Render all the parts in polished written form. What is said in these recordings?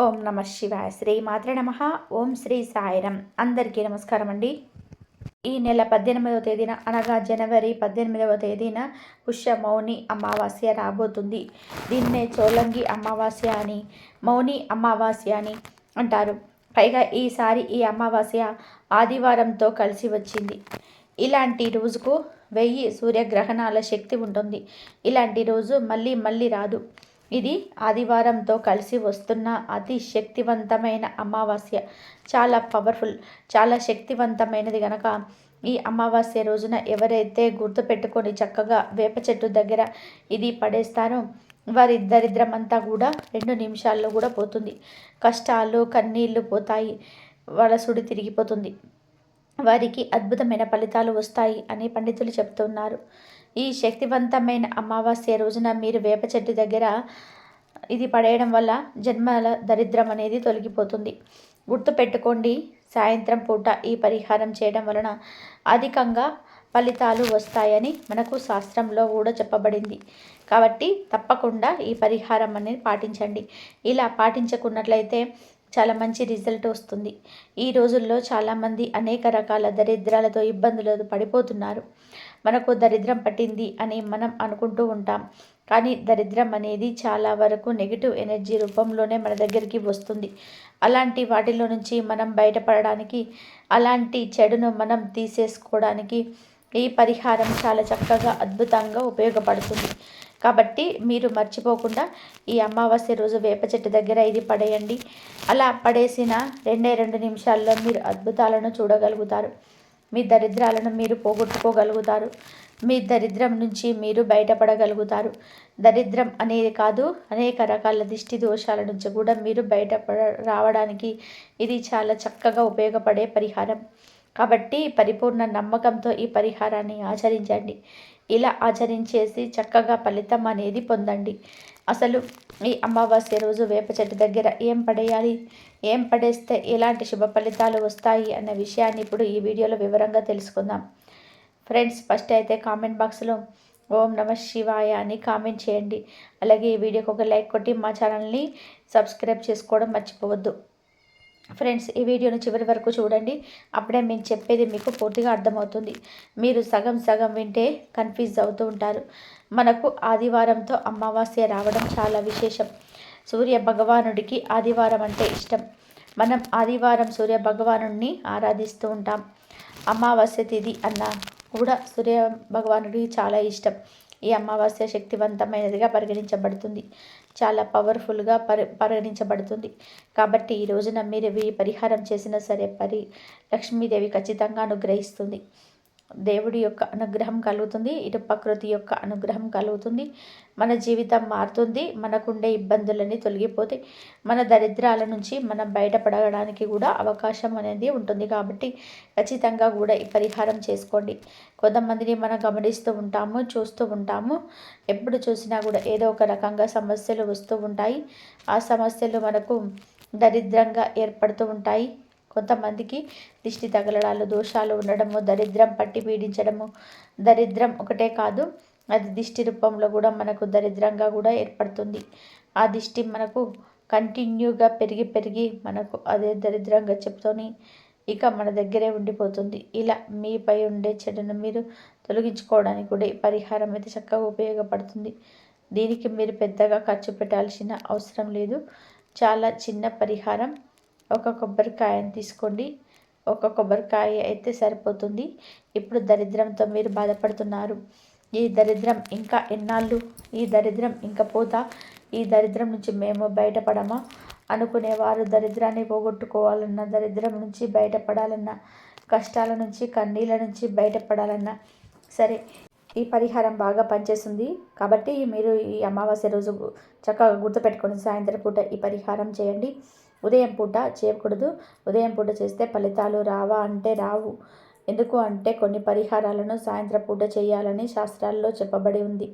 ఓం నమ శివాయ. శ్రీ మాత్రే నమ. ఓం శ్రీ సాయిరం. అందరికీ నమస్కారం అండి. ఈ నెల 18వ తేదీన అనగా జనవరి 18వ తేదీన పుష్యమౌని అమావాస్య రాబోతుంది. దీన్నే చోళంగి అమావాస్య అని, మౌని అమావాస్య అని అంటారు. పైగా ఈసారి ఈ అమావాస్య ఆదివారంతో కలిసి వచ్చింది. ఇలాంటి రోజుకు 1000 సూర్యగ్రహణాల శక్తి ఉంటుంది. ఇలాంటి రోజు మళ్ళీ మళ్ళీ రాదు. ఇది ఆదివారంతో కలిసి వస్తున్న అతి శక్తివంతమైన అమావాస్య. చాలా పవర్ఫుల్, చాలా శక్తివంతమైనది గనక ఈ అమావాస్య రోజున ఎవరైతే గుర్తుపెట్టుకొని చక్కగా వేప చెట్టు దగ్గర ఇది పడేస్తారో వారి దరిద్రం అంతా కూడా 2 నిమిషాల్లో కూడా పోతుంది. కష్టాలు కన్నీళ్లు పోతాయి. వాళ్ళ సుడి తిరిగిపోతుంది. వారికి అద్భుతమైన ఫలితాలు వస్తాయి అని పండితులు చెప్తున్నారు. ఈ శక్తివంతమైన అమావాస్య రోజున మీరు వేప చెట్టు దగ్గర ఇది పడేయడం వల్ల జన్మల దరిద్రం అనేది తొలగిపోతుంది. గుర్తుపెట్టుకోండి, సాయంత్రం పూట ఈ పరిహారం చేయడం వలన అధికంగా ఫలితాలు వస్తాయని మనకు శాస్త్రంలో కూడా చెప్పబడింది. కాబట్టి తప్పకుండా ఈ పరిహారం అనేది పాటించండి. ఇలా పాటించుకున్నట్లయితే చాలా మంచి రిజల్ట్ వస్తుంది. ఈ రోజుల్లో చాలామంది అనేక రకాల దరిద్రాలతో ఇబ్బందులతో పడిపోతున్నారు. మనకు దరిద్రం పట్టింది అని మనం అనుకుంటూ ఉంటాం. కానీ దరిద్రం అనేది చాలా వరకు నెగిటివ్ ఎనర్జీ రూపంలోనే మన దగ్గరికి వస్తుంది. అలాంటి వాటిలో నుంచి మనం బయటపడడానికి, అలాంటి చెడును మనం తీసేసుకోవడానికి ఈ పరిహారం చాలా చక్కగా అద్భుతంగా ఉపయోగపడుతుంది. కాబట్టి మీరు మర్చిపోకుండా ఈ అమావాస్య రోజు వేప చెట్టు దగ్గర ఇది పడేయండి. అలా పడేసిన 2 నిమిషాల్లో మీరు అద్భుతాలను చూడగలుగుతారు. మీ దరిద్రాలను మీరు పోగొట్టుకోగలుగుతారు. మీ దరిద్రం నుంచి మీరు బయటపడగలుగుతారు. దరిద్రం అనేది కాదు, అనేక రకాల దిష్టి దోషాల నుంచి కూడా మీరు రావడానికి ఇది చాలా చక్కగా ఉపయోగపడే పరిహారం. కాబట్టి పరిపూర్ణ నమ్మకంతో ఈ పరిహారాన్ని ఆచరించండి. ఇలా ఆచరించేసి చక్కగా ఫలితం అనేది పొందండి. అసలు ఈ అమావాస్య రోజు వేప చెట్టు దగ్గర ఏం పడేయాలి, ఏం పడేస్తే ఎలాంటి శుభ ఫలితాలు వస్తాయి అన్న విషయాన్ని ఇప్పుడు ఈ వీడియోలో వివరంగా తెలుసుకుందాం. ఫ్రెండ్స్, ఫస్ట్ అయితే కామెంట్ బాక్స్లో ఓం నమ శివాయ అని కామెంట్ చేయండి. అలాగే ఈ వీడియోకి ఒక లైక్ కొట్టి మా ఛానల్ని సబ్స్క్రైబ్ చేసుకోవడం మర్చిపోవద్దు. ఫ్రెండ్స్, ఈ వీడియోని చివరి వరకు చూడండి. అప్పుడే మేము చెప్పేది మీకు పూర్తిగా అర్థమవుతుంది. మీరు సగం సగం వింటే కన్ఫ్యూజ్ అవుతూ ఉంటారు. మనకు ఆదివారంతో అమావాస్య రావడం చాలా విశేషం. సూర్య భగవానుడికి ఆదివారం అంటే ఇష్టం. మనం ఆదివారం సూర్య భగవానుడిని ఆరాధిస్తూ ఉంటాం. అమావాస్య తిథి అన్న కూడా సూర్య భగవానుడికి చాలా ఇష్టం. ఈ అమావాస్య శక్తివంతమైనదిగా పరిగణించబడుతుంది. చాలా పవర్ఫుల్గా పరిగణించబడుతుంది. కాబట్టి ఈ రోజున మీరు ఈ పరిహారం చేసినా సరే లక్ష్మీదేవి ఖచ్చితంగా అనుగ్రహిస్తుంది. దేవుడి యొక్క అనుగ్రహం కలుగుతుంది. ఇటు ప్రకృతి యొక్క అనుగ్రహం కలుగుతుంది. మన జీవితం మారుతుంది. మనకుండే ఇబ్బందులన్నీ తొలగిపోతే మన దరిద్రాల నుంచి మనం బయటపడడానికి కూడా అవకాశం అనేది ఉంటుంది. కాబట్టి ఖచ్చితంగా కూడా ఈ పరిహారం చేసుకోండి. కొంతమందిని మనం గమనిస్తూ ఉంటాము, చూస్తూ ఉంటాము. ఎప్పుడు చూసినా కూడా ఏదో ఒక రకంగా సమస్యలు వస్తూ ఉంటాయి. ఆ సమస్యలు మనకు దరిద్రంగా ఏర్పడుతూ ఉంటాయి. కొంతమందికి దిష్టి తగలడాలు, దోషాలు ఉండడము, దరిద్రం పట్టి పీడించడము. దరిద్రం ఒకటే కాదు, అది దిష్టి రూపంలో కూడా మనకు దరిద్రంగా కూడా ఏర్పడుతుంది. ఆ దిష్టి మనకు కంటిన్యూగా పెరిగి పెరిగి మనకు అదే దరిద్రంగా చెప్తూనే ఇక మన దగ్గరే ఉండిపోతుంది. ఇలా మీపై ఉండే చెడును మీరు తొలగించుకోవడానికి కూడా ఈ పరిహారం అయితే చక్కగా ఉపయోగపడుతుంది. దీనికి మీరు పెద్దగా ఖర్చు పెట్టాల్సిన అవసరం లేదు. చాలా చిన్న పరిహారం. ఒక కొబ్బరికాయను తీసుకోండి. ఒక కొబ్బరికాయ అయితే సరిపోతుంది. ఇప్పుడు దరిద్రంతో మీరు బాధపడుతున్నారు. ఈ దరిద్రం ఇంకా ఎన్నాళ్ళు, ఈ దరిద్రం ఇంకా పోతా, ఈ దరిద్రం నుంచి మేము బయటపడమా అనుకునేవారు, దరిద్రాన్ని పోగొట్టుకోవాలన్నా, దరిద్రం నుంచి బయటపడాలన్నా, కష్టాల నుంచి కన్నీళ్ళ నుంచి బయటపడాలన్నా సరే ఈ పరిహారం బాగా పనిచేస్తుంది. కాబట్టి మీరు ఈ అమావాస్య రోజు చక్కగా గుర్తుపెట్టుకొని సాయంత్రం పూట ఈ పరిహారం చేయండి. ఉదయం పూట చేయకూడదు. ఉదయం పూట చేస్తే ఫలితాలు రావా అంటే రావు. ఎందుకు అంటే కొన్ని పరిహారాలను సాయంత్రం పూట చేయాలని శాస్త్రాల్లో చెప్పబడి ఉంది.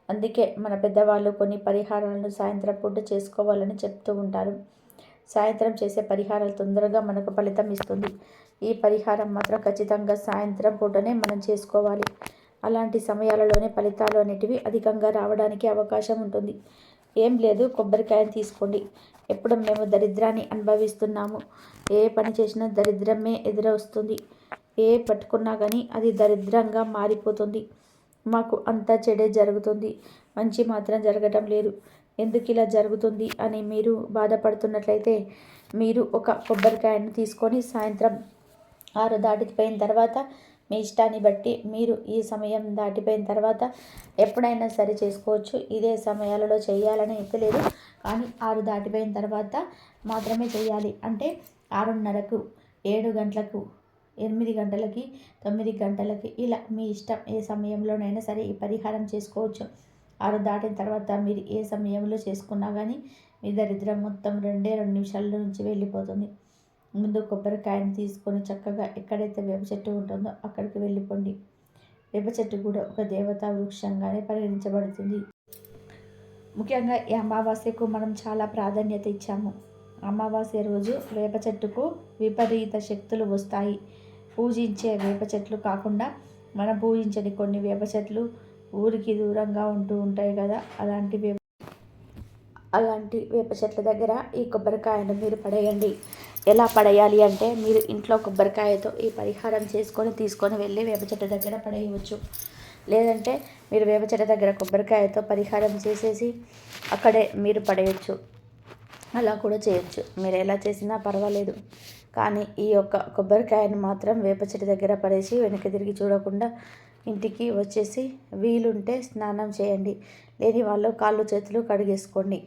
అందుకే మన పెద్దవాళ్ళు కొన్ని పరిహారాలను సాయంత్రం పూట చేసుకోవాలని చెప్తూ ఉంటారు. సాయంత్రం చేసే పరిహారాలు తొందరగా మనకు ఫలితం ఇస్తుంది. ఈ పరిహారం మాత్రం ఖచ్చితంగా సాయంత్రం పూటనే మనం చేసుకోవాలి. అలాంటి సమయాలలోనే ఫలితాలు అనేటివి అధికంగా రావడానికి అవకాశం ఉంటుంది. ఏం లేదు, కొబ్బరికాయని తీసుకోండి. ఎప్పుడు మేము దరిద్రాన్ని అనుభవిస్తున్నాము. ఏ పని చేసినా దరిద్రమే ఎదురొస్తుంది. ఏ పట్టుకున్నా కానీ అది దరిద్రంగా మారిపోతుంది. మాకు అంతా చెడే జరుగుతుంది, మంచి మాత్రం జరగటం లేదు. ఎందుకు ఇలా జరుగుతుంది అని మీరు బాధపడుతున్నట్లయితే మీరు ఒక కొబ్బరికాయను తీసుకొని సాయంత్రం 6 దాటిపోయిన తర్వాత మీ ఇష్టాన్ని బట్టి మీరు ఈ సమయం దాటిపోయిన తర్వాత ఎప్పుడైనా సరే చేసుకోవచ్చు. ఇదే సమయాలలో చేయాలని అయితే లేదు, కానీ 6 దాటిపోయిన తర్వాత మాత్రమే చేయాలి. అంటే 6:30కు, 7 గంటలకు, 8 గంటలకి, 9 గంటలకి, ఇలా మీ ఇష్టం. ఏ సమయంలోనైనా సరే ఈ పరిహారం చేసుకోవచ్చు. 6 దాటిన తర్వాత మీరు ఏ సమయంలో చేసుకున్నా కానీ మీ దరిద్రం మొత్తం 2 నిమిషాల నుంచి వెళ్ళిపోతుంది. ముందు కొబ్బరికాయను తీసుకొని చక్కగా ఎక్కడైతే వేప చెట్టు ఉంటుందో అక్కడికి వెళ్ళిపోండి. వేప చెట్టు కూడా ఒక దేవతా వృక్షంగానే పరిగణించబడుతుంది. ముఖ్యంగా ఈ అమావాస్యకు మనం చాలా ప్రాధాన్యత ఇచ్చాము. అమావాస్య రోజు వేప చెట్టుకు విపరీత శక్తులు వస్తాయి. పూజించే వేప చెట్లు కాకుండా మనం పూజించని కొన్ని వేప చెట్లు ఊరికి దూరంగా ఉంటూ ఉంటాయి కదా, అలాంటి వేప చెట్ల దగ్గర ఈ కొబ్బరికాయను మీరు పడేయండి. ఎలా పడేయాలి అంటే మీరు ఇంట్లో కొబ్బరికాయతో ఈ పరిహారం చేసుకొని తీసుకొని వెళ్ళి వేప చెట్టు దగ్గర పడేయవచ్చు. లేదంటే మీరు వేప చెట్టు దగ్గర కొబ్బరికాయతో పరిహారం చేసేసి అక్కడే మీరు పడేయచ్చు. అలా కూడా చేయొచ్చు. మీరు ఎలా చేసినా పర్వాలేదు. కానీ ఈ యొక్క కొబ్బరికాయను మాత్రం వేప చెట్టు దగ్గర పడేసి వెనక్కి తిరిగి చూడకుండా ఇంటికి వచ్చేసి వీలుంటే స్నానం చేయండి. లేని వాళ్ళు కాళ్ళు చేతులు కడిగేసుకోండి.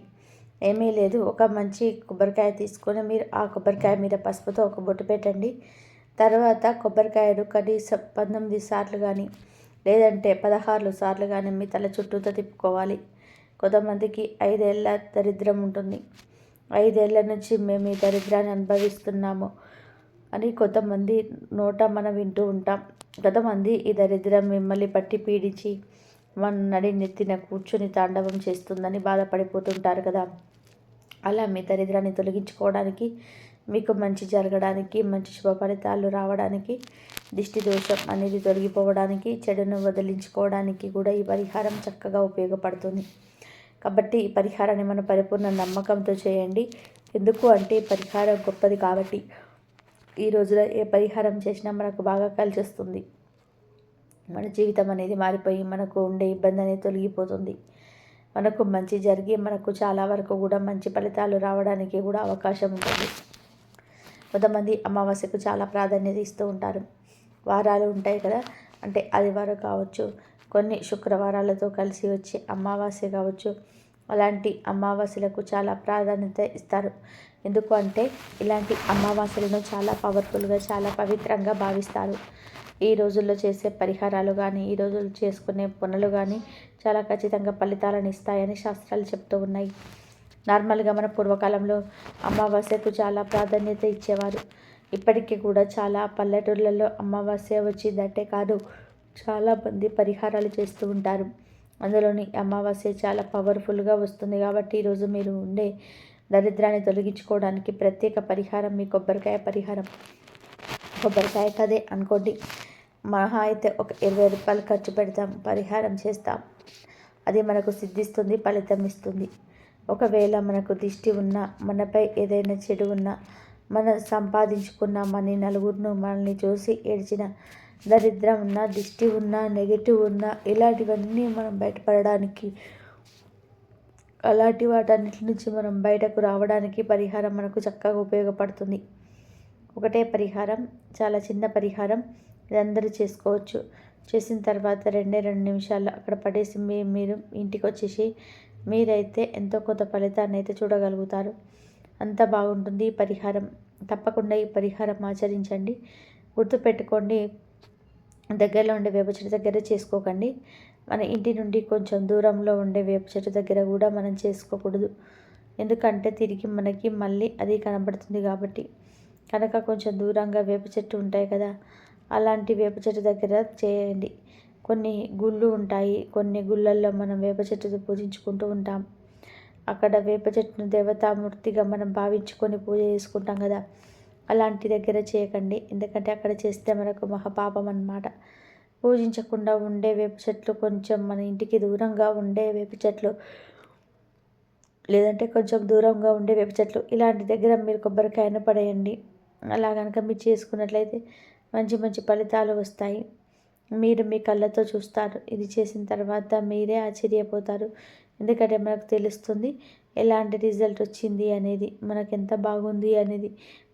ఏమీ లేదు, ఒక మంచి కొబ్బరికాయ తీసుకొని మీరు ఆ కొబ్బరికాయ మీద పసుపుతో ఒక బొట్టు పెట్టండి. తర్వాత కొబ్బరికాయను కనీసం 19 సార్లు కానీ లేదంటే 16 సార్లు కానీ మీ తల చుట్టూతో తిప్పుకోవాలి. కొంతమందికి 5 ఏళ్ళ దరిద్రం ఉంటుంది. 5 ఏళ్ళ నుంచి మేము ఈ దరిద్రాన్ని అనుభవిస్తున్నాము అని కొంతమంది నోట మనం వింటూ ఉంటాం. కొంతమంది ఈ దరిద్రం మిమ్మల్ని పట్టి పీడించి మన నడి నెత్తిన కూర్చుని తాండవం చేస్తుందని బాధపడిపోతుంటారు కదా. అలా మీ దరిద్రాన్ని తొలగించుకోవడానికి, మీకు మంచి జరగడానికి, మంచి శుభ ఫలితాలు రావడానికి, దిష్టి దోషం అనేది తొలగిపోవడానికి, చెడును వదిలించుకోవడానికి కూడా ఈ పరిహారం చక్కగా ఉపయోగపడుతుంది. కాబట్టి ఈ పరిహారాన్ని మన పరిపూర్ణ నమ్మకంతో చేయండి. ఎందుకు అంటే ఈ పరిహారం గొప్పది కాబట్టి. ఈ రోజులో ఏ పరిహారం చేసినా మనకు బాగా కలిసి వస్తుంది. మన జీవితం అనేది మారిపోయి మనకు ఉండే ఇబ్బంది అనేది తొలగిపోతుంది. మనకు మంచి జరిగి మనకు చాలా వరకు కూడా మంచి ఫలితాలు రావడానికి కూడా అవకాశం ఉంటుంది. కొంతమంది అమావాస్యకు చాలా ప్రాధాన్యత ఇస్తూ ఉంటారు. వారాలు ఉంటాయి కదా, అంటే ఆదివారం కావచ్చు, కొన్ని శుక్రవారాలతో కలిసి వచ్చే అమావాస్య కావచ్చు, అలాంటి అమావాస్యలకు చాలా ప్రాధాన్యత ఇస్తారు. ఎందుకు అంటే ఇలాంటి అమావాస్యలను చాలా పవర్ఫుల్గా, చాలా పవిత్రంగా భావిస్తారు. ఈ రోజుల్లో చేసే పరిహారాలు కానీ, ఈ రోజుల్లో చేసుకునే పనులు కానీ చాలా ఖచ్చితంగా ఫలితాలను ఇస్తాయని శాస్త్రాలు చెప్తూ ఉన్నాయి. నార్మల్గా మన పూర్వకాలంలో అమావాస్యకు చాలా ప్రాధాన్యత ఇచ్చేవారు. ఇప్పటికీ కూడా చాలా పల్లెటూళ్ళల్లో అమావాస్య వచ్చిందంటే కాదు, చాలామంది పరిహారాలు చేస్తూ ఉంటారు. అందులోని అమావాస్య చాలా పవర్ఫుల్గా వస్తుంది కాబట్టి ఈరోజు మీరు ఉండే దరిద్రాన్ని తొలగించుకోవడానికి ప్రత్యేక పరిహారం మీ కొబ్బరికాయ పరిహారం. కొబ్బరికాయ కదే అనుకోండి, మహా అయితే ఒక 20 రూపాయలు ఖర్చు పెడతాం, పరిహారం చేస్తాం, అది మనకు సిద్ధిస్తుంది, ఫలితం ఇస్తుంది. ఒకవేళ మనకు దిష్టి ఉన్నా, మనపై ఏదైనా చెడు ఉన్నా, మనం సంపాదించుకున్న నలుగురిను మనల్ని చూసి ఏడ్చిన దరిద్రం ఉన్నా, దిష్టి ఉన్నా, నెగిటివ్ ఉన్నా, ఇలాంటివన్నీ మనం బయటపడడానికి, అలాంటి వాటన్నిటి నుంచి మనం బయటకు రావడానికి పరిహారం మనకు చక్కగా ఉపయోగపడుతుంది. ఒకటే పరిహారం, చాలా చిన్న పరిహారం, ఇది అందరూ చేసుకోవచ్చు. చేసిన తర్వాత 2 నిమిషాల్లో అక్కడ పడేసి మీరు ఇంటికి వచ్చేసి మీరైతే ఎంతో కొంత ఫలితాన్ని అయితే చూడగలుగుతారు. అంత బాగుంటుంది ఈ పరిహారం. తప్పకుండా ఈ పరిహారం ఆచరించండి. గుర్తుపెట్టుకోండి, దగ్గరలో ఉండే వేప చెట్టు దగ్గర చేసుకోకండి. మన ఇంటి నుండి కొంచెం దూరంలో ఉండే వేప చెట్టు దగ్గర కూడా మనం చేసుకోకూడదు. ఎందుకంటే తిరిగి మనకి మళ్ళీ అది కనబడుతుంది కాబట్టి. కనుక కొంచెం దూరంగా వేప చెట్టు ఉంటాయి కదా, అలాంటి వేప చెట్టు దగ్గర చేయండి. కొన్ని గుళ్ళు ఉంటాయి, కొన్ని గుళ్ళల్లో మనం వేప చెట్టుతో పూజించుకుంటూ ఉంటాం. అక్కడ వేప చెట్టును దేవతామూర్తిగా మనం భావించుకొని పూజ చేసుకుంటాం కదా, అలాంటి దగ్గర చేయకండి. ఎందుకంటే అక్కడ చేస్తే మనకు మహాపాపం అన్నమాట. పూజించకుండా ఉండే వేప చెట్లు, కొంచెం మన ఇంటికి దూరంగా ఉండే వేప చెట్లు లేదంటే కొంచెం దూరంగా ఉండే వేప చెట్లు ఇలాంటి దగ్గర మీరు కొబ్బరికాయను పడేయండి. అలా కనుక మీరు చేసుకున్నట్లయితే మంచి మంచి ఫలితాలు వస్తాయి. మీరు మీ కళ్ళతో చూస్తారు. ఇది చేసిన తర్వాత మీరే ఆశ్చర్యపోతారు. ఎందుకంటే మనకు తెలుస్తుంది ఎలాంటి రిజల్ట్ వచ్చింది అనేది, మనకు ఎంత బాగుంది అనేది,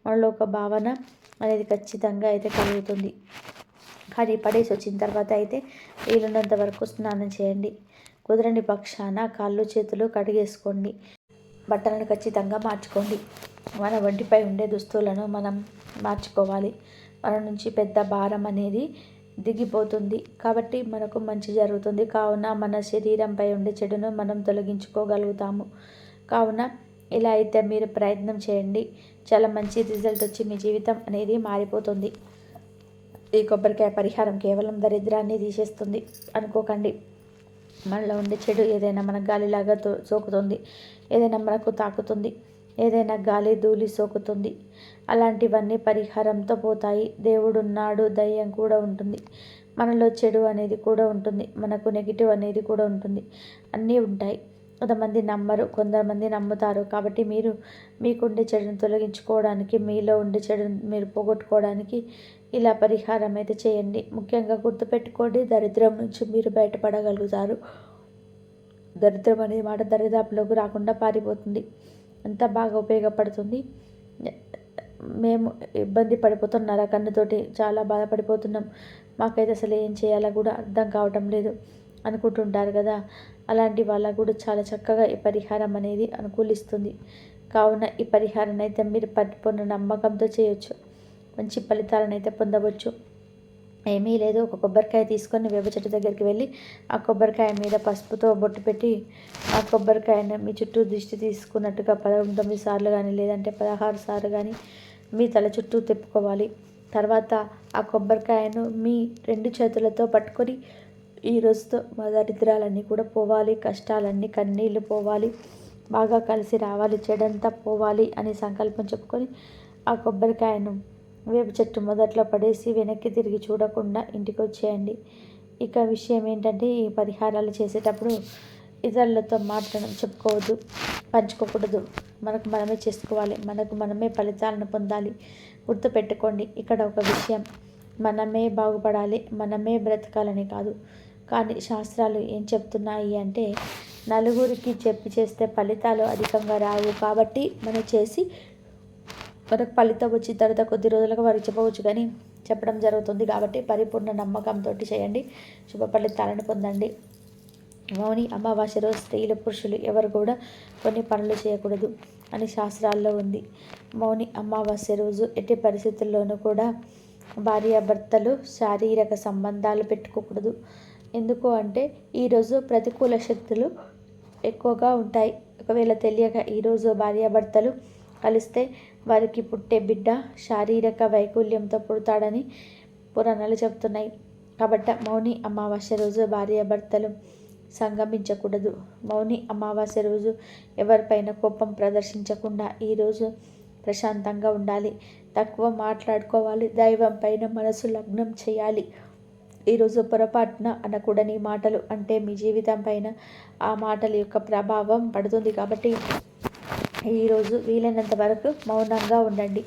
మనలో ఒక భావన అనేది ఖచ్చితంగా అయితే కలుగుతుంది. కానీ పడేసి వచ్చిన తర్వాత అయితే వీలున్నంత వరకు స్నానం చేయండి. కుదరని పక్షాన కాళ్ళు చేతులు కడిగేసుకోండి. బట్టలను ఖచ్చితంగా మార్చుకోండి. మన ఒంటిపై ఉండే దుస్తులను మనం మార్చుకోవాలి. మన నుంచి పెద్ద భారం అనేది దిగిపోతుంది. కాబట్టి మనకు మంచి జరుగుతుంది. కావున మన శరీరంపై ఉండే చెడును మనం తొలగించుకోగలుగుతాము. కావున ఇలా అయితే మీరు ప్రయత్నం చేయండి. చాలా మంచి రిజల్ట్ వచ్చి మీ జీవితం అనేది మారిపోతుంది. ఈ కొబ్బరికాయ పరిహారం కేవలం దరిద్రాన్ని తీసేస్తుంది అనుకోకండి. మనలో ఉండే చెడు ఏదైనా మన గాలిలాగా సోకుతుంది, ఏదైనా మనకు తాకుతుంది, ఏదైనా గాలి ధూళి సోకుతుంది, అలాంటివన్నీ పరిహారంతో పోతాయి. దేవుడున్నాడు, దయ్యం కూడా ఉంటుంది, మనలో చెడు అనేది కూడా ఉంటుంది, మనకు నెగిటివ్ అనేది కూడా ఉంటుంది, అన్నీ ఉంటాయి. కొంతమంది నమ్మరు, కొంతమంది నమ్ముతారు. కాబట్టి మీరు మీకుండే చెడును తొలగించుకోవడానికి, మీలో ఉండే చెడును మీరు పోగొట్టుకోవడానికి ఇలా పరిహారం అయితే చేయండి. ముఖ్యంగా గుర్తుపెట్టుకోండి, దరిద్రం నుంచి మీరు బయటపడగలుగుతారు. దరిద్రం అనే మాట దరిదాపులోకి రాకుండా పారిపోతుంది. అంత బాగా ఉపయోగపడుతుంది. మేము ఇబ్బంది పడిపోతున్నారా కన్నుతోటి చాలా బాధపడిపోతున్నాం, మాకైతే అసలు ఏం చేయాలో కూడా అర్థం కావటం లేదు అనుకుంటుంటారు కదా. అలాంటి వాళ్ళకు కూడా చాలా చక్కగా ఈ పరిహారం అనేది అనుకూలిస్తుంది. కావున ఈ పరిహారాన్ని అయితే మీరు పరిపూర్ణ నమ్మకంతో చేయొచ్చు. మంచి ఫలితాలను అయితే పొందవచ్చు. ఏమీ లేదు, ఒక కొబ్బరికాయ తీసుకొని వేప చెట్టు దగ్గరికి వెళ్ళి ఆ కొబ్బరికాయ మీద పసుపుతో బొట్టు పెట్టి ఆ కొబ్బరికాయను మీ చుట్టూ దిష్టి తీసుకున్నట్టుగా 19 సార్లు కానీ లేదంటే 16 సార్లు కానీ మీ తల చుట్టూ తిప్పుకోవాలి. తర్వాత ఆ కొబ్బరికాయను మీ 2 చేతులతో పట్టుకొని ఈ రోజుతో మా దరిద్రాలన్నీ కూడా పోవాలి, కష్టాలన్నీ కన్నీళ్ళు పోవాలి, బాగా కలిసి రావాలి, చెడంతా పోవాలి అని సంకల్పం చెప్పుకొని ఆ కొబ్బరికాయను వేప చెట్టు మొదట్లో పడేసి వెనక్కి తిరిగి చూడకుండా ఇంటికి వచ్చేయండి. ఇక విషయం ఏంటంటే, ఈ పరిహారాలు చేసేటప్పుడు ఇతరులతో మాట్లాడడం చెప్పుకోవద్దు, పంచుకోకూడదు. మనకు మనమే చేసుకోవాలి, మనకు మనమే ఫలితాలను పొందాలి. గుర్తుపెట్టుకోండి, ఇక్కడ ఒక విషయం, మనమే బాగుపడాలి, మనమే బ్రతకాలని కాదు. కానీ శాస్త్రాలు ఏం చెప్తున్నాయి అంటే, నలుగురికి చెప్పి చేస్తే ఫలితాలు అధికంగా రావు. కాబట్టి మనం చేసి మనకు ఫలితం వచ్చిన తర్వాత కొద్ది రోజులకు వారికి చెప్పవచ్చు, కానీ చెప్పడం జరుగుతుంది. కాబట్టి పరిపూర్ణ నమ్మకంతో చేయండి, శుభ ఫలితాలను పొందండి. మౌని అమావాస్య రోజు స్త్రీలు పురుషులు ఎవరు కూడా కొన్ని పనులు చేయకూడదు అని శాస్త్రాల్లో ఉంది. మౌని అమావాస్య రోజు ఎట్టి పరిస్థితుల్లోనూ కూడా భార్యాభర్తలు శారీరక సంబంధాలు పెట్టుకోకూడదు. ఎందుకు అంటే ఈరోజు ప్రతికూల శక్తులు ఎక్కువగా ఉంటాయి. ఒకవేళ తెలియక ఈరోజు భార్యాభర్తలు కలిస్తే వారికి పుట్టే బిడ్డ శారీరక వైకల్యంతో పుడతాడని పురాణాలు చెబుతున్నాయి. కాబట్టి మౌని అమావాస్య రోజు భార్యాభర్తలు సంగమించకూడదు. మౌని అమావాస్య రోజు ఎవరిపైన కోపం ప్రదర్శించకుండా ఈరోజు ప్రశాంతంగా ఉండాలి, తక్కువ మాట్లాడుకోవాలి, దైవం పైన మనసు లగ్నం చేయాలి. ఈరోజు పొరపాటున అనకూడని మాటలు అంటే మీ జీవితం పైన ఆ మాటల యొక్క ప్రభావం పడుతుంది. కాబట్టి ఈరోజు వీలైనంత వరకు మౌనంగా ఉండండి.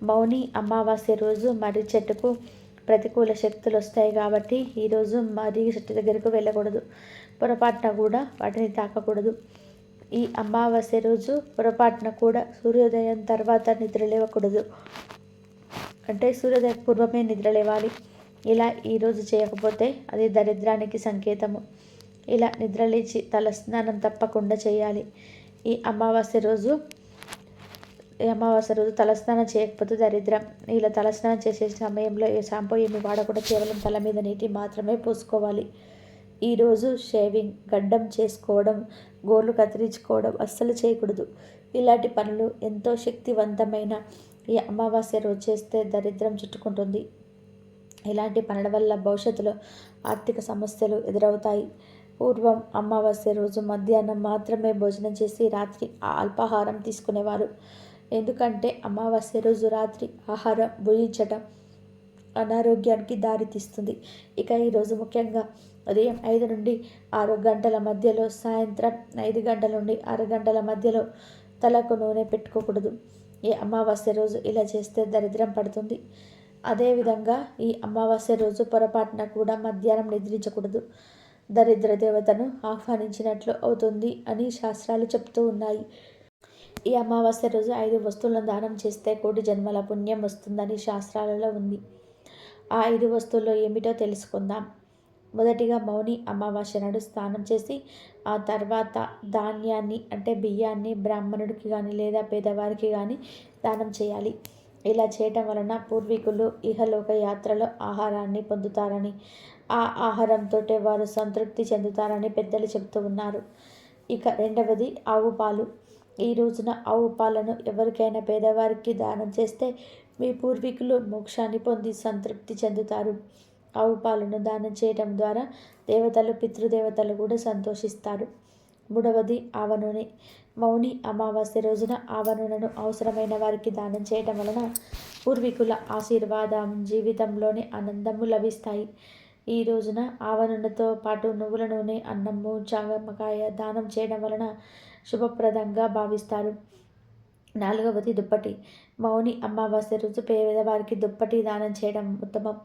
మౌని అమావాస్య రోజు మర్రి చెట్టుకు ప్రతికూల శక్తులు వస్తాయి. కాబట్టి ఈరోజు మర్రి చెట్టు దగ్గరకు వెళ్ళకూడదు, పొరపాటున కూడా వాటిని తాకకూడదు. ఈ అమావాస్య రోజు పొరపాటున కూడా సూర్యోదయం తర్వాత నిద్ర లేవకూడదు, అంటే సూర్యోదయ పూర్వమే నిద్ర లేవాలి. ఇలా ఈరోజు చేయకపోతే అది దరిద్రానికి సంకేతము. ఇలా నిద్రలేచి తలస్నానం తప్పకుండా చేయాలి. ఈ అమావాస్య రోజు తలస్నానం చేయకపోతే దరిద్రం. ఇలా తలస్నానం చేసే సమయంలో ఏ షాంపూ ఏమి వాడకుండా కేవలం తల మీద నీటి మాత్రమే పూసుకోవాలి. ఈరోజు షేవింగ్, గడ్డం చేసుకోవడం, గోర్లు కత్తిరించుకోవడం అస్సలు చేయకూడదు. ఇలాంటి పనులు ఎంతో శక్తివంతమైన ఈ అమావాస్య రోజు చేస్తే దరిద్రం చుట్టుకుంటుంది. ఇలాంటి పనుల వల్ల భవిష్యత్తులో ఆర్థిక సమస్యలు ఎదురవుతాయి. పూర్వం అమావాస్య రోజు మధ్యాహ్నం మాత్రమే భోజనం చేసి రాత్రి అల్పాహారం తీసుకునేవారు. ఎందుకంటే అమావాస్య రోజు రాత్రి ఆహారం భుజించటం అనారోగ్యానికి దారితీస్తుంది. ఇక ఈరోజు ముఖ్యంగా ఉదయం 5 నుండి 6 గంటల మధ్యలో, సాయంత్రం 5 గంటల నుండి 6 గంటల మధ్యలో తలకు నూనె పెట్టుకోకూడదు. ఈ అమావాస్య రోజు ఇలా చేస్తే దరిద్రం పడుతుంది. అదేవిధంగా ఈ అమావాస్య రోజు పొరపాటున కూడా మధ్యాహ్నం నిద్రించకూడదు. దరిద్ర దేవతను ఆహ్వానించినట్లు అవుతుంది అని శాస్త్రాలు చెప్తూ ఉన్నాయి. ఈ అమావాస్య రోజు 5 వస్తువులను దానం చేస్తే కోటి జన్మల పుణ్యం వస్తుందని శాస్త్రాలలో ఉంది. ఆ 5 వస్తువుల్లో ఏమిటో తెలుసుకుందాం. మొదటిగా మౌని అమావాస్య నాడు స్నానం చేసి ఆ తర్వాత ధాన్యాన్ని అంటే బియ్యాన్ని బ్రాహ్మణుడికి కానీ లేదా పేదవారికి కానీ దానం చేయాలి. ఇలా చేయటం వలన పూర్వీకులు ఇహలోక యాత్రలో ఆహారాన్ని పొందుతారని, ఆ ఆహారంతో వారు సంతృప్తి చెందుతారని పెద్దలు చెబుతూ ఉన్నారు. ఇక రెండవది ఆవు పాలు. ఈ రోజున ఆవు పాలను ఎవరికైనా పేదవారికి దానం చేస్తే మీ పూర్వీకులు మోక్షాన్ని పొంది సంతృప్తి చెందుతారు. ఆవు పాలను దానం చేయడం ద్వారా దేవతలు పితృదేవతలు కూడా సంతోషిస్తారు. మూడవది ఆవ నూనె. మౌని అమావాస్య రోజున ఆవ నూనెను అవసరమైన వారికి దానం చేయడం వలన పూర్వీకుల ఆశీర్వాదం జీవితంలోనే ఆనందము లభిస్తాయి. ఈ రోజున ఆవ నూనెతో పాటు నువ్వుల నూనె, అన్నము, చామకాయ దానం చేయడం వలన శుభప్రదంగా భావిస్తారు. నాలుగవది దుప్పటి. మౌని అమావాస్య రోజు పేదవారికి దుప్పటి దానం చేయడం ఉత్తమం.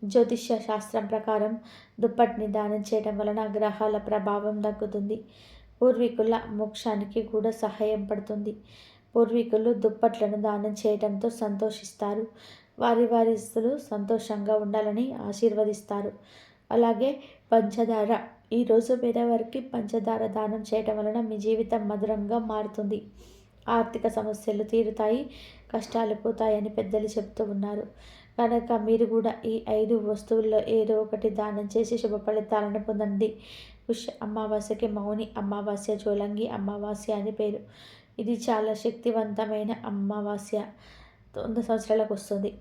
జ్యోతిష్య శాస్త్రం ప్రకారం దుప్పటిని దానం చేయడం వలన గ్రహాల ప్రభావం తగ్గుతుంది. పూర్వీకుల మోక్షానికి కూడా సహాయం పడుతుంది. పూర్వీకులు దుప్పట్లను దానం చేయడంతో సంతోషిస్తారు. వారి వారిస్తులు సంతోషంగా ఉండాలని ఆశీర్వదిస్తారు. అలాగే పంచదార. ఈరోజు పేదవారికి పంచదార దానం చేయడం వలన మీ జీవితం మధురంగా మారుతుంది. ఆర్థిక సమస్యలు తీరుతాయి, కష్టాలు పోతాయని పెద్దలు చెప్తూ ఉన్నారు. కనుక మీరు కూడా ఈ 5 వస్తువుల్లో ఏదో ఒకటి దానం చేసి శుభ ఫలితాలను పొందండి. పుష్య అమావాస్యకి మౌని అమావాస్య, జోలంగి అమావాస్య అని పేరు. ఇది చాలా శక్తివంతమైన అమావాస్య. 100 సంవత్సరాలకు వస్తుంది.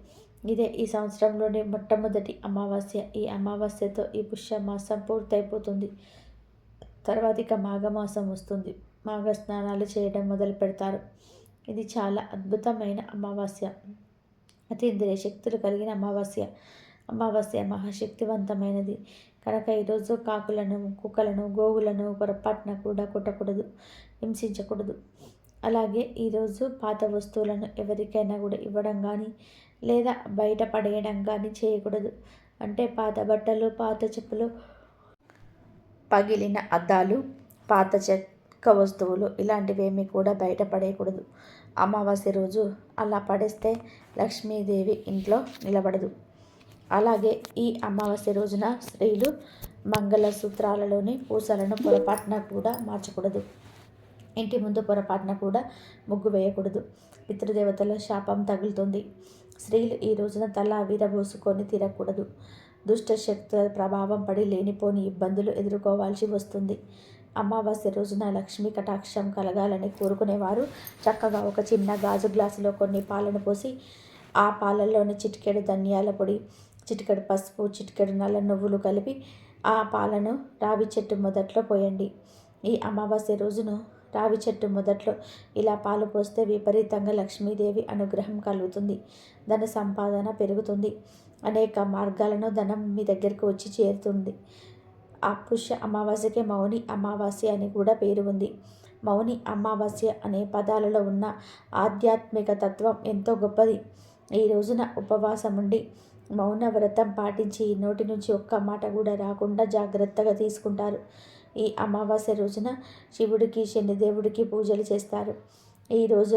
ఇదే ఈ సంవత్సరంలోని మొట్టమొదటి అమావాస్య. ఈ అమావాస్యతో ఈ పుష్యమాసం పూర్తయిపోతుంది. తర్వాత ఇక మాఘమాసం వస్తుంది. మాఘ స్నానాలు చేయడం మొదలు పెడతారు. ఇది చాలా అద్భుతమైన అమావాస్య. అతీంద్రియ శక్తులు కలిగిన అమావాస్య. అమావాస్య మహాశక్తివంతమైనది కనుక ఈరోజు కాకులను, కుక్కలను, గోవులను పొరపాటున కూడా కొట్టకూడదు, హింసించకూడదు. అలాగే ఈరోజు పాత వస్తువులను ఎవరికైనా కూడా ఇవ్వడం కానీ లేదా బయట పడేయడం కానీ చేయకూడదు. అంటే పాత బట్టలు, పాత చెప్పులు, పగిలిన అద్దాలు, పాత చెక్క వస్తువులు ఇలాంటివేమీ కూడా బయట పడేయకూడదు. అమావాస్య రోజు అలా పడేస్తే లక్ష్మీదేవి ఇంట్లో నిలబడదు. అలాగే ఈ అమావాస్య రోజున స్త్రీలు మంగళసూత్రాలలోని పూసలను పొరపాటున కూడా మార్చకూడదు. ఇంటి ముందు పొరపాటున కూడా ముగ్గు వేయకూడదు. పితృదేవతల శాపం తగులుతుంది. స్త్రీలు ఈ రోజున తల విరబోసుకొని తిరగకూడదు. దుష్ట శక్తుల ప్రభావం పడి లేనిపోని ఇబ్బందులు ఎదుర్కోవాల్సి వస్తుంది. అమావాస్య రోజున లక్ష్మీ కటాక్షం కలగాలని కోరుకునేవారు చక్కగా ఒక చిన్న గాజు గ్లాసులో కొన్ని పాలను పోసి ఆ పాలల్లోని చిటికెడు ధనియాల పొడి, చిటికెడు పసుపు, చిటికెడు నల్ల నువ్వులు కలిపి ఆ పాలను రావి చెట్టు మొదట్లో పోయండి. ఈ అమావాస్య రోజున రావి చెట్టు మొదట్లో ఇలా పాలు పోస్తే విపరీతంగా లక్ష్మీదేవి అనుగ్రహం కలుగుతుంది. ధన సంపాదన పెరుగుతుంది. అనేక మార్గాలను ధనం మీ దగ్గరకు వచ్చి చేరుతుంది. ఆ పుష్య అమావాస్యకి మౌని అమావాస్య అని కూడా పేరు ఉంది. మౌని అమావాస్య అనే పదాలలో ఉన్న ఆధ్యాత్మిక తత్వం ఎంతో గొప్పది. ఈ రోజున ఉపవాసం ఉండి మౌన వ్రతం పాటించి నోటి నుంచి ఒక్క మాట కూడా రాకుండా జాగ్రత్తగా తీసుకుంటారు. ఈ అమావాస్య రోజున శివుడికి, శనిదేవుడికి పూజలు చేస్తారు. ఈరోజు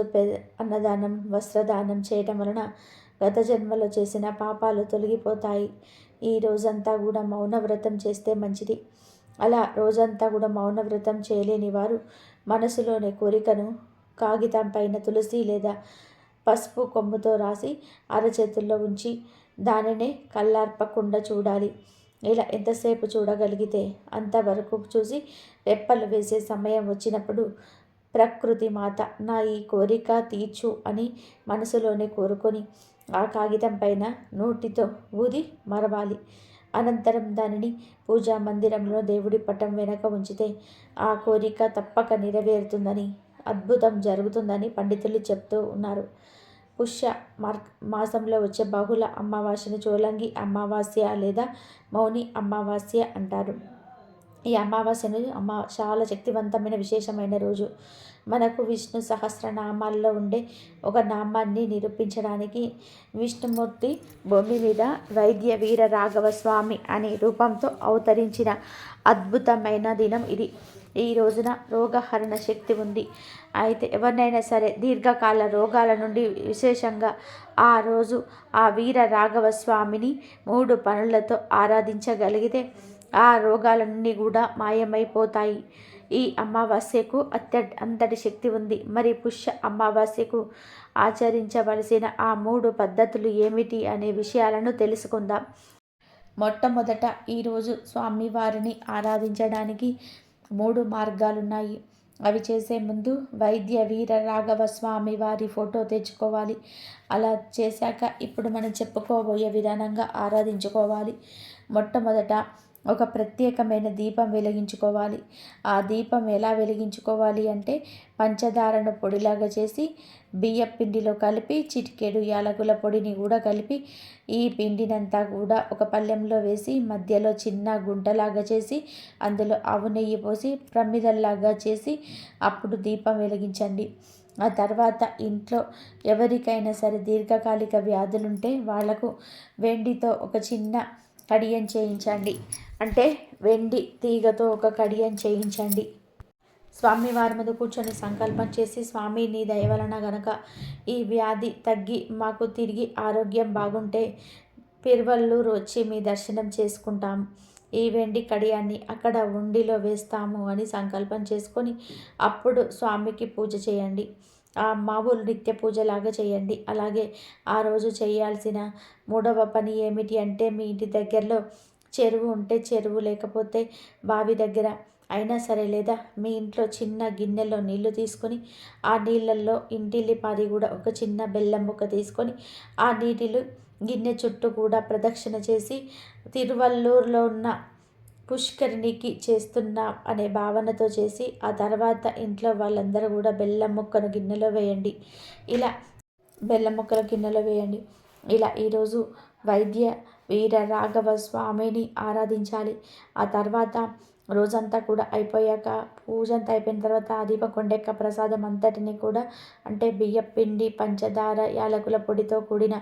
అన్నదానం, వస్త్రదానం చేయటం వలన గత జన్మలో చేసిన పాపాలు తొలగిపోతాయి. ఈ రోజంతా కూడా మౌన వ్రతం చేస్తే మంచిది. అలా రోజంతా కూడా మౌన వ్రతం చేయలేని వారు మనసులోని కోరికను కాగితం పైన తులసి లేదా పసుపు కొమ్ముతో రాసి అరచేతుల్లో ఉంచి దానినే కళ్ళార్పకుండా చూడాలి. ఇలా ఎంతసేపు చూడగలిగితే అంతవరకు చూసి రెప్పలు వేసే సమయం వచ్చినప్పుడు ప్రకృతి మాత నా ఈ కోరిక తీర్చు అని మనసులోనే కోరుకొని ఆ కాగితం పైన నోటితో ఊది మరవాలి. అనంతరం దానిని పూజా మందిరంలో దేవుడి పటం వెనక ఉంచితే ఆ కోరిక తప్పక నెరవేరుతుందని, అద్భుతం జరుగుతుందని పండితులు చెప్తూ ఉన్నారు. పుష్య మాసంలో వచ్చే బహుళ అమావాస్యను చోలంగి అమావాస్య లేదా మౌని అమావాస్య అంటారు. ఈ అమావాస్యను చాలా శక్తివంతమైన విశేషమైన రోజు. మనకు విష్ణు సహస్రనామాల్లో ఉండే ఒక నామాన్ని నిరూపించడానికి విష్ణుమూర్తి భూమి మీద వైద్య వీర రాఘవ స్వామి అనే రూపంతో అవతరించిన అద్భుతమైన దినం ఇది. ఈ రోజున రోగహరణ శక్తి ఉంది. అయితే ఎవరినైనా సరే దీర్ఘకాల రోగాల నుండి విశేషంగా ఆ రోజు ఆ వీర రాఘవ స్వామిని 3 పనులతో ఆరాధించగలిగితే ఆ రోగాలన్నీ కూడా మాయమైపోతాయి. ఈ అమావాస్యకు అంతటి శక్తి ఉంది. మరి పుష్య అమావాస్యకు ఆచరించవలసిన ఆ 3 పద్ధతులు ఏమిటి అనే విషయాలను తెలుసుకుందాం. మొట్టమొదట ఈరోజు స్వామివారిని ఆరాధించడానికి 3 మార్గాలున్నాయి. అవి చేసే ముందు వైద్య వీర రాఘవ స్వామి వారి ఫోటో తెచ్చుకోవాలి. అలా చేశాక ఇప్పుడు మనం చెప్పుకోబోయే విధానంగా ఆరాధించుకోవాలి. మొట్టమొదట ఒక ప్రత్యేకమైన దీపం వెలిగించుకోవాలి. ఆ దీపం ఎలా వెలిగించుకోవాలి అంటే పంచదారను పొడిలాగా చేసి బియ్యం పిండిలో కలిపి చిటికెడు యాలకుల పొడిని కూడా కలిపి ఈ పిండినంతా కూడా ఒక పళ్ళెంలో వేసి మధ్యలో చిన్న గుంటలాగా చేసి అందులో ఆవు నెయ్యి పోసి ప్రమిదల్లాగా చేసి అప్పుడు దీపం వెలిగించండి. ఆ తర్వాత ఇంట్లో ఎవరికైనా సరే దీర్ఘకాలిక వ్యాధులుంటే వాళ్లకు వెండితో ఒక చిన్న కడియం చేయించండి. అంటే వెండి తీగతో ఒక కడియం చేయించండి. స్వామివారి మీద కూర్చొని సంకల్పం చేసి, స్వామి నీ దయ వలన గనక ఈ వ్యాధి తగ్గి మాకు తిరిగి ఆరోగ్యం బాగుంటే పిర్వల్లూరు వచ్చి మీ దర్శనం చేసుకుంటాం. ఈ వెండి కడియాన్ని అక్కడ ఉండిలో వేస్తాము అని సంకల్పం చేసుకొని అప్పుడు స్వామికి పూజ చేయండి. ఆ మామూలు నిత్య పూజలాగా చేయండి. అలాగే ఆ రోజు చేయాల్సిన 3వ పని ఏమిటి అంటే మీ ఇంటి దగ్గరలో చెరువు ఉంటే చెరువు, లేకపోతే బావి దగ్గర అయినా సరే, లేదా మీ ఇంట్లో చిన్న గిన్నెలో నీళ్లు తీసుకొని ఆ నీళ్ళల్లో ఇంటిల్లిపాది కూడా ఒక చిన్న బెల్లం ముక్క తీసుకొని ఆ నీటిలో గిన్నె చుట్టూ కూడా ప్రదక్షిణ చేసి తిరువల్లూరులో ఉన్న పుష్కరిణికి చేస్తున్నాం అనే భావనతో చేసి ఆ తర్వాత ఇంట్లో వాళ్ళందరూ కూడా బెల్లం ముక్కను గిన్నెలో వేయండి. ఇలా బెల్లం ముక్కల గిన్నెలో వేయండి. ఇలా ఈరోజు వైద్య వీర రాఘవ స్వామిని ఆరాధించాలి. ఆ తర్వాత రోజంతా కూడా అయిపోయాక పూజ అంతా అయిపోయిన తర్వాత ఆ దీపం కొండెక్క ప్రసాదం అంతటిని కూడా అంటే బియ్యం పిండి, పంచదార, యాలకుల పొడితో కూడిన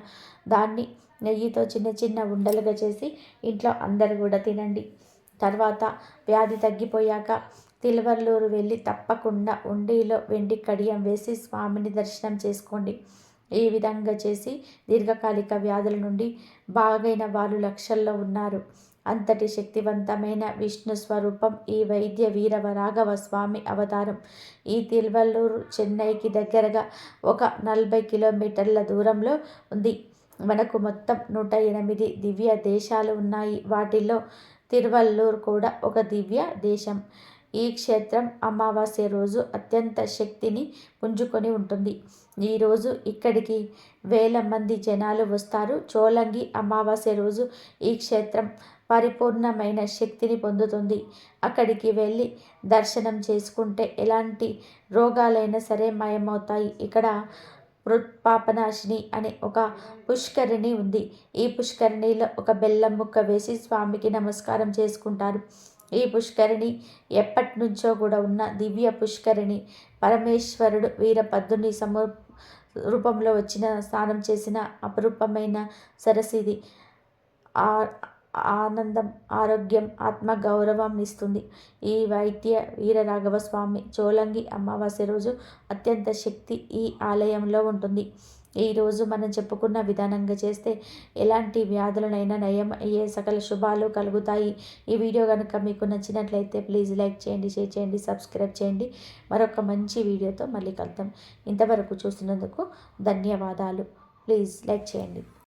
దాన్ని నెయ్యితో చిన్న చిన్న ఉండలుగా చేసి ఇంట్లో అందరు కూడా తినండి. తర్వాత వ్యాధి తగ్గిపోయాక తిరువల్లూరు వెళ్ళి తప్పకుండా ఉండిలో వెండి కడియం వేసి స్వామిని దర్శనం చేసుకోండి. ఈ విధంగా చేసి దీర్ఘకాలిక వ్యాధుల నుండి బాగైన వాళ్ళు లక్షల్లో ఉన్నారు. అంతటి శక్తివంతమైన విష్ణు స్వరూపం ఈ వైద్య వీరవ రాఘవ స్వామి అవతారం. ఈ తిరువల్లూరు చెన్నైకి దగ్గరగా ఒక 40 కిలోమీటర్ల దూరంలో ఉంది. మనకు మొత్తం 108 దివ్య దేశాలు ఉన్నాయి. వాటిల్లో తిరువల్లూరు కూడా ఒక దివ్య దేశం. ఈ క్షేత్రం అమావాస్య రోజు అత్యంత శక్తిని పుంజుకొని ఉంటుంది. ఈరోజు ఇక్కడికి వేల మంది జనాలు వస్తారు. చోలంగి అమావాస్య రోజు ఈ క్షేత్రం పరిపూర్ణమైన శక్తిని పొందుతుంది. అక్కడికి వెళ్ళి దర్శనం చేసుకుంటే ఎలాంటి రోగాలైనా సరే మాయమవుతాయి. ఇక్కడ మృత్పాపనాశిని అనే ఒక పుష్కరిణి ఉంది. ఈ పుష్కరిణిలో ఒక బెల్లం ముక్క వేసి స్వామికి నమస్కారం చేసుకుంటారు. ఈ పుష్కరిణి ఎప్పటి నుంచో కూడా ఉన్న దివ్య పుష్కరిణి. పరమేశ్వరుడు వీరభద్రుని రూపంలో వచ్చిన స్నానం చేసిన అపరూపమైన సరస్సు ఇది. ఆనందం, ఆరోగ్యం, ఆత్మగౌరవం ఇస్తుంది. ఈ వైద్య వీరరాఘవ స్వామి చోలంగి అమావాస్య రోజు అత్యంత శక్తి ఈ ఆలయంలో ఉంటుంది. ఈరోజు మనం చెప్పుకున్న విధానంగా చేస్తే ఎలాంటి వ్యాధులనైనా నయం అయ్యే సకల శుభాలు కలుగుతాయి. ఈ వీడియో కనుక మీకు నచ్చినట్లయితే ప్లీజ్ లైక్ చేయండి, షేర్ చేయండి, సబ్స్క్రైబ్ చేయండి. మరొక మంచి వీడియోతో మళ్ళీ కలుద్దాం. ఇంతవరకు చూస్తున్నందుకు ధన్యవాదాలు. ప్లీజ్ లైక్ చేయండి.